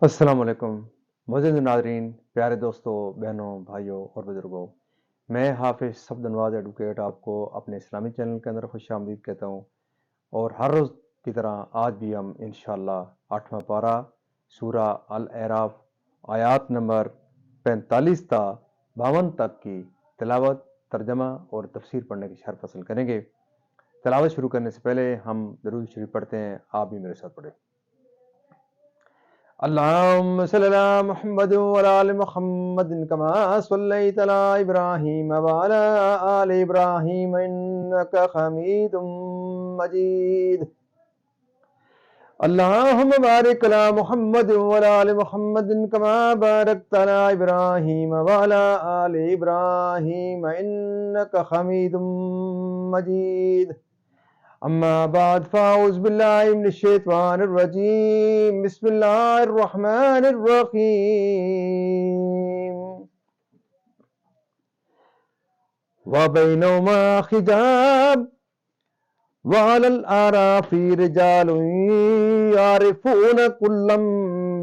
السلام علیکم معزز ناظرین، پیارے دوستوں، بہنوں، بھائیوں اور بزرگوں، میں حافظ صفد نواز ایڈوکیٹ آپ کو اپنے اسلامی چینل کے اندر خوش آمدید کہتا ہوں، اور ہر روز کی طرح آج بھی ہم انشاءاللہ 8واں پارہ سورہ الاعراف آیات نمبر 45 تا 52 تک کی تلاوت، ترجمہ اور تفسیر پڑھنے کی شرح حاصل کریں گے۔ تلاوت شروع کرنے سے پہلے ہم درود شریف پڑھتے ہیں، آپ بھی میرے ساتھ پڑھیں۔ اللهم صل على محمد وعلى آل محمد كما صليت على إبراهيم وعلى آل إبراهيم إنك حميد مجيد. اللهم بارك على محمد وعلى آل محمد كما باركت على إبراهيم وعلى آل إبراهيم إنك حميد مجيد. أما بعد فأعوذ بالله من الشيطان الرجيم. بسم الله الرحمن الرحيم. وبينهما حجاب وعلى الأعراف رجال يعرفون كلا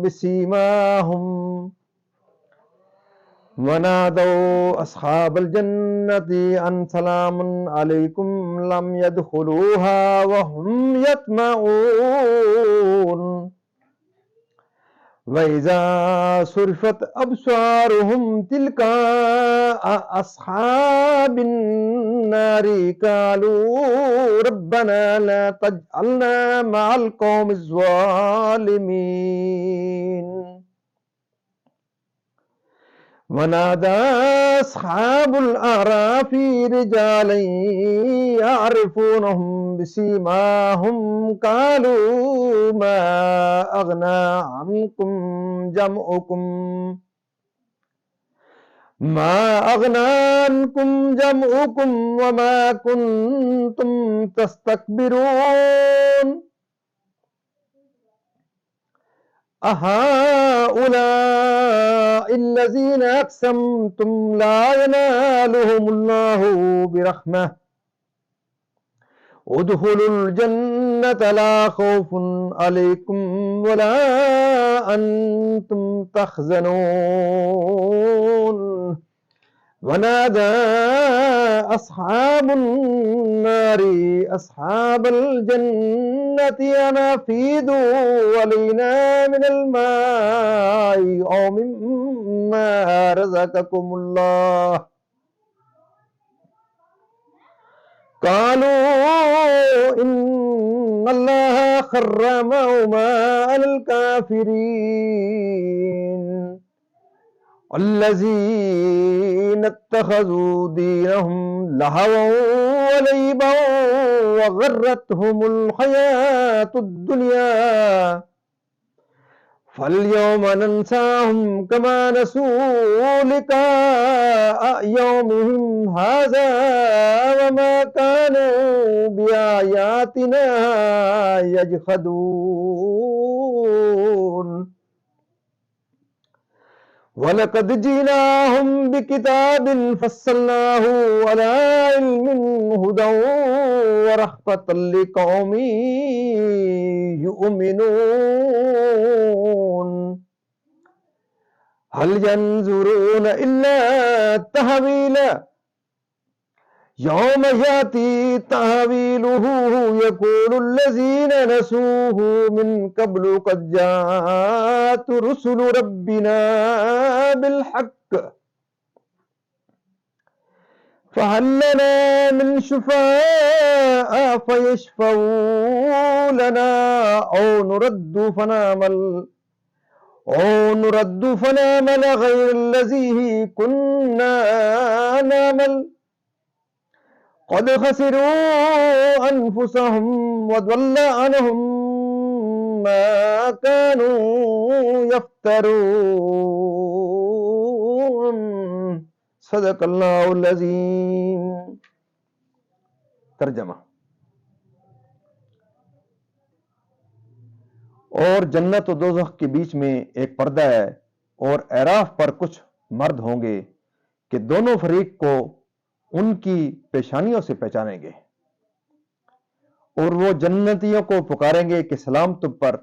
بسيماهم ونادوا أصحاب الجنة أن سلام عليكم لم يدخلوها وهم يطمعون وإذا صرفت أبصارهم تلقاء أصحاب النار قالوا ربنا لا تجعلنا مع القوم الظالمين ونادى أصحاب الأعراف رجالا يعرفونهم بسيماهم قالوا ما أغنى عنكم جمعكم وما كنتم تستكبرون أهؤلاء الذين أقسمتم لا ينالهم الله برحمة ادخلوا الجنة لا خوف عليكم ولا أنتم تحزنون ونادى أصحاب النار أصحاب الجنة أن أفيضوا علينا من الماء أو مما رزقكم الله قالوا إن الله حرمهما على الكافرين الذين اتخذوا دينهم لهوا ولعبا وغرتهم الحياة الدنيا فاليوم ننساهم كما نسوا لقاء يومهم هذا وما كانوا بآياتنا يجحدون وَلَقَدْ جِئْنَاهُمْ بِكِتَابٍ فَصَّلْنَاهُ عَلَى عِلْمٍ هُدًى وَرَحْمَةً لِقَوْمٍ يُؤْمِنُونَ هَلْ يَنظُرُونَ إِلَّا تَأْوِيلَهُ يوم يأتي تأويله يقول الذين نسوه من قبل قد جاءت رسل ربنا بالحق فهل لنا من شفعاء فيشفعوا لنا أو نرد فنعمل غير الذي كنا نعمل قد خسروا أنفسهم وضل عنهم ما كانوا يفترون صدق اللہ العظیم۔ ترجمہ: اور جنت و دوزخ کے بیچ میں ایک پردہ ہے، اور اعراف پر کچھ مرد ہوں گے کہ دونوں فریق کو ان کی پیشانیوں سے پہچانیں گے، اور وہ جنتیوں کو پکاریں گے کہ سلام تم پر،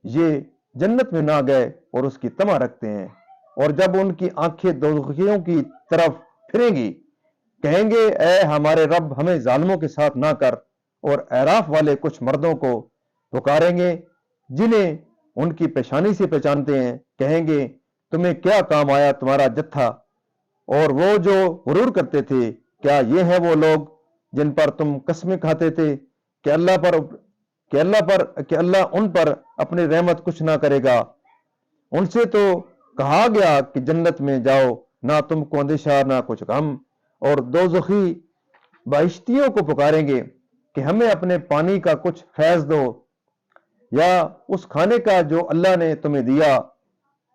یہ जन्नत में ना गए और उसकी तमा रखते हैं। और जब उनकी आंखें दोज़खियों की तरफ फिरेंगी, कहेंगे ऐ हमारे रब हमें जालिमों के साथ ना कर। और एराफ वाले कुछ मर्दों को पुकारेंगे जिन्हें उनकी पेशानी से पहचानते हैं, कहेंगे तुम्हें क्या काम आया तुम्हारा जत्था और वो जो गुरूर करते थे, क्या ये हैं वो लोग जिन पर तुम कस्में खाते थे कि अल्लाह उन पर अपनी रहमत कुछ ना करेगा। उनसे तो कहा गया कि जन्नत में जाओ, ना तुमको अंदेशा ना कुछ गम। और दोज़खी बहिश्तियों को पुकारेंगे कि हमें अपने पानी का कुछ फैज दो या उस खाने का जो अल्लाह ने तुम्हें दिया।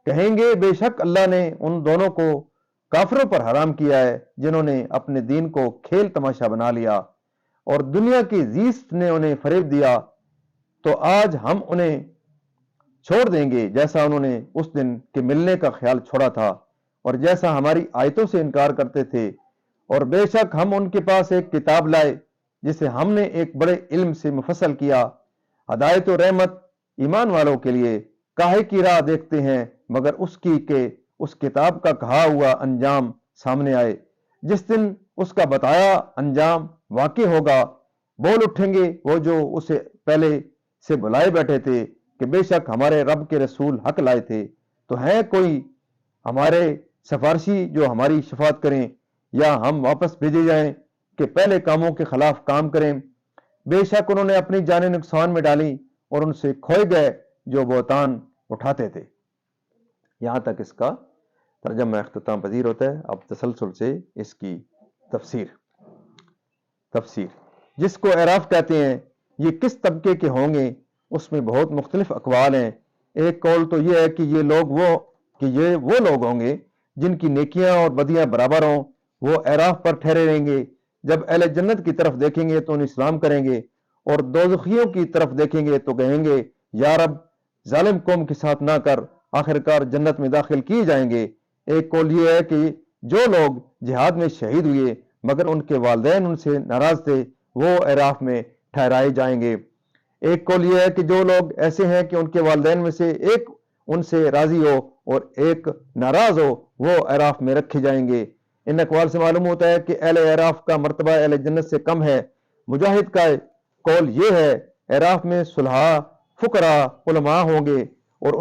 कहेंगे बेशक अल्लाह ने उन दोनों को काफिरों पर हराम किया है जिन्होंने अपने दीन को खेल तमाशा बना लिया और दुनिया की जीस्त ने उन्हें फरेब दिया। तो आज हम उन्हें छोड़ देंगे जैसा उन्होंने उस दिन के मिलने का ख्याल छोड़ा था और जैसा हमारी आयतों से इनकार करते थे। और बेशक हम उनके पास एक किताब लाए जिसे हमने एक बड़े इल्म से मुफस्सल किया, हदायत और रहमत ईमान वालों के लिए। काहे की राह देखते हैं मगर उसकी के उस किताब का कहा हुआ अंजाम सामने आए। जिस दिन उसका बताया अंजाम वाक़ई होगा, बोल उठेंगे वो जो उसे पहले से बुलाए बैठे थे कि बेशक हमारे रब के रसूल हक लाए थे। तो है कोई हमारे सिफारशी जो हमारी शफात करें, या हम वापस भेजे जाएं कि पहले कामों के खिलाफ काम करें। बेशक उन्होंने अपनी जानें नुकसान में डाली और उनसे खोए गए जो बोतान उठाते थे। यहां तक इसका तर्जमा इख्तिताम पजीर होता है। अब तसलसल से इसकी तफसीर जिसको एराफ कहते हैं, ये किस तबके के होंगे, उसमें बहुत मुख्तलिफ अकवाल हैं। एक कौल तो ये है कि ये वो लोग होंगे जिनकी नेकियां और बदियां बराबर हों। वो एराफ पर ठहरे रहेंगे। जब अहले जन्नत की तरफ देखेंगे तो उन्हें सलाम करेंगे और दोज़खियों की तरफ देखेंगे तो कहेंगे या रब जालिम कौम के साथ ना कर। आखिरकार जन्नत में दाखिल किए जाएंगे। एक कौल ये है कि जो लोग जिहाद में शहीद हुए मगर उनके वालिदैन उनसे नाराज थे, वो एराफ में ठहराए जाएंगे। एक कौल ये है कि जो लोग ऐसे हैं कि उनके वालिदैन में से एक उनसे राजी हो और एक नाराज हो, वो एराफ में रखे जाएंगे। इन अकवाल से मालूम होता है कि अहले एराफ का मर्तबा अहले जन्नत से कम है। मुजाहिद का कौल ये है एराफ में सुलहा फुकरा उलमा होंगे और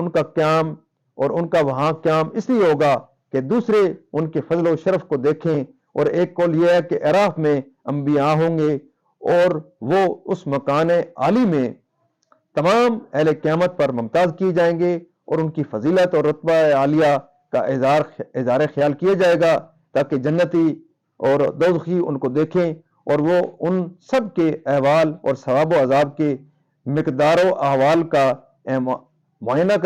उनका वहां क्याम इसलिए होगा कि दूसरे उनके फजल व शरफ को देखें। और एक कौल यह है कि एराफ में अंबिया होंगे और वो उस मकान आली में तमाम अहले क़यामत पर मुमताज किए जाएंगे और उनकी फजीलत और रुतबा आलिया का इज़हार ख्याल किया जाएगा ताकि जन्नती और दोज़खी उनको देखें और वो उन सब के अहवाल और सवाब व अजाब के मिकदार व अहवाल का मुआयना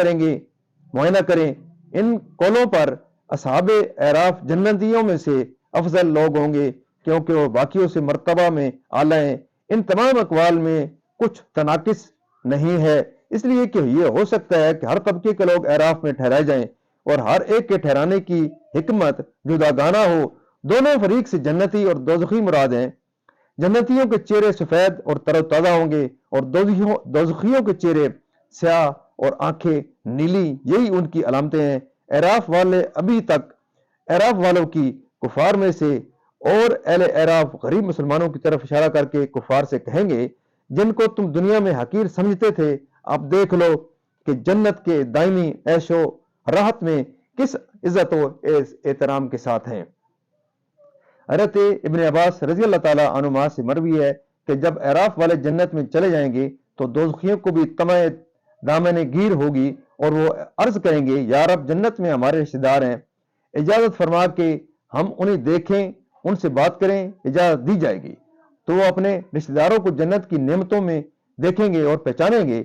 करें। इन कौलों पर असहाबे एराफ जन्नतियों में से अफजल लोग होंगे क्योंकि वो बाकियों से मर्तबा में आला हैं। इन तमाम अकवाल में कुछ तनाकिस नहीं है, इसलिए कि ये हो सकता है कि हर तबके के लोग एराफ में ठहराए जाएं और हर एक के ठहराने की हिकमत जुदागाना हो। दोनों फरीक से जन्नती और दोज़खी मुराद हैं। जन्नतियों के चेहरे सफेद और तरोताजा होंगे और दोज़खियों के चेहरे स्याह और आंखें नीली, यही उनकी अलामतें हैं। एराफ वालों की कुफार में से और अहले एराफ गरीब मुसलमानों की तरफ इशारा करके कुफार से कहेंगे जिनको तुम दुनिया में हकीर समझते थे, अब देख लो कि जन्नत के दायमी ऐशो राहत में किस इज्जत और एहतराम के साथ हैं। हज़रत इब्न अब्बास रज़ी अल्लाह ताला अन्हुमा से मरवी है कि जब एराफ वाले जन्नत में चले जाएंगे तो दोज़खियों को भी तमय दामन गिर होगी और वो अर्ज करेंगे या रब जन्नत में हमारे रिश्तेदार हैं, इजाजत फरमा के हम उन्हें देखें, उनसे बात करें। इजाजत दी जाएगी तो वो अपने रिश्तेदारों को जन्नत की नेमतों में देखेंगे और पहचानेंगे,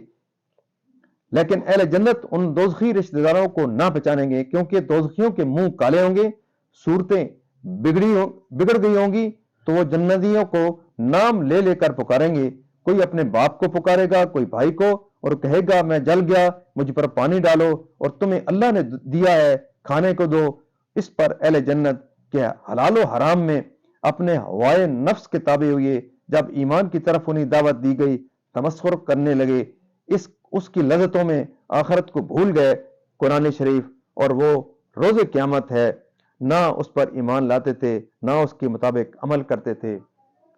लेकिन अहले जन्नत उन दोज़खी रिश्तेदारों को ना पहचानेंगे क्योंकि दोज़खियों के मुंह काले होंगे, सूरतें बिगड़ गई होंगी। तो वो जन्नतियों को नाम ले लेकर पुकारेंगे। कोई अपने बाप को पुकारेगा, कोई भाई को, और कहेगा मैं जल गया, मुझ पर पानी डालो और तुम्हें अल्लाह ने दिया है खाने को दो। इस पर अहले जन्नत के हलाल व हराम में अपने हवाए नफ्स के ताबे हुए। जब ईमान की तरफ उन्हें दावत दी गई तमस्खुर करने लगे। इस اس کی لذتوں میں آخرت کو بھول گئے۔ قرآن شریف اور وہ روز قیامت ہے، نہ اس پر ایمان لاتے تھے، نہ اس کے مطابق عمل کرتے تھے۔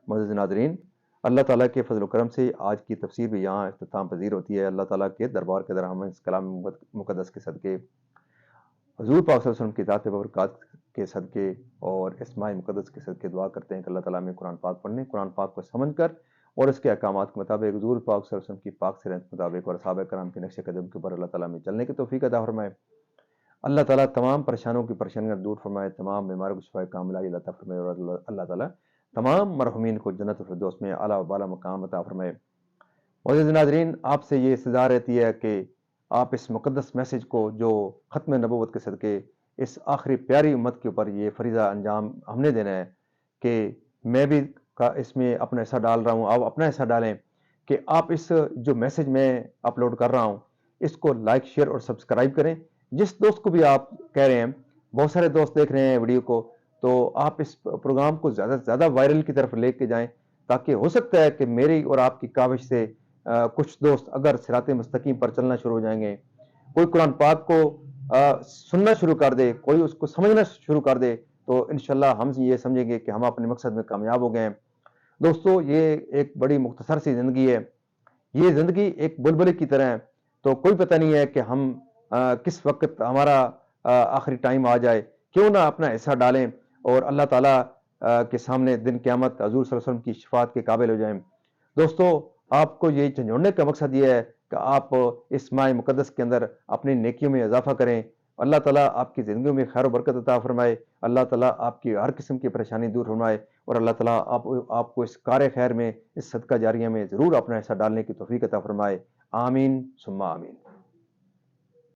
معزز ناظرین، اللہ تعالیٰ کے فضل و کرم سے آج کی تفسیر بھی یہاں اختتام پذیر ہوتی ہے۔ اللہ تعالیٰ کے دربار کے در ہم اس کلام مقدس کے صدقے، حضور پاک صلی اللہ علیہ وسلم کی ذات ببرکات کے صدقے اور اسماء مقدس کے صدقے دعا کرتے ہیں کہ اللہ تعالیٰ میں قرآن پاک پڑھنے، قرآن پاک کو سمجھ کر اور اس کے احکامات کے مطابق حضور پاک صلی اللہ علیہ وسلم کی پاک سیرت کے مطابق اور صحابہ کرام کے نقش قدم کے اوپر اللہ تعالیٰ میں چلنے کی توفیق عطا فرمائے۔ اللہ تعالیٰ تمام پریشانوں کی پریشانیاں دور فرمائے، تمام بیماروں کو شفائے کاملہ عطا فرمائے، اور اللہ تعالیٰ تمام مرحومین کو جنت الفردوس میں اعلیٰ و بالا مقام عطا فرمائے۔ معزز ناظرین، آپ سے یہ استدعا رہتی ہے کہ آپ اس مقدس میسج کو جو ختم نبوت کے صدقے اس آخری پیاری امت کے اوپر یہ فریضہ انجام ہم نے دینا ہے کہ میں بھی اس میں اپنا حصہ ڈال رہا ہوں، آپ اپنا حصہ ڈالیں کہ آپ اس جو میسج میں اپلوڈ کر رہا ہوں اس کو لائک، شیئر اور سبسکرائب کریں۔ جس دوست کو بھی آپ کہہ رہے ہیں، بہت سارے دوست دیکھ رہے ہیں ویڈیو کو، تو آپ اس پروگرام کو زیادہ سے زیادہ وائرل کی طرف لے کے جائیں، تاکہ ہو سکتا ہے کہ میری اور آپ کی کاوش سے کچھ دوست اگر صراط مستقیم پر چلنا شروع ہو جائیں گے، کوئی قرآن پاک کو سننا شروع کر دے، کوئی اس کو سمجھنا شروع کر دے، تو انشاءاللہ ہم یہ سمجھیں گے کہ ہم اپنے مقصد میں کامیاب ہو گئے ہیں۔ دوستو، یہ ایک بڑی مختصر سی زندگی ہے، یہ زندگی ایک بلبلے کی طرح ہے، تو کوئی پتہ نہیں ہے کہ ہم کس وقت ہمارا آخری ٹائم آ جائے۔ کیوں نہ اپنا حصہ ڈالیں اور اللہ تعالیٰ کے سامنے دن قیامت حضور صلی اللہ علیہ وسلم کی شفاعت کے قابل ہو جائیں۔ دوستو، آپ کو یہ جھنجھوڑنے کا مقصد یہ ہے کہ آپ اس ماہ مقدس کے اندر اپنی نیکیوں میں اضافہ کریں۔ اللہ تعالیٰ آپ کی زندگیوں میں خیر و برکت عطا فرمائے، اللہ تعالیٰ آپ کی ہر قسم کی پریشانی دور فرمائے، اور اللہ تعالیٰ آپ کو اس کار خیر میں، اس صدقہ جاریہ میں ضرور اپنا حصہ ڈالنے کی توفیق عطا فرمائے۔ آمین ثم آمین۔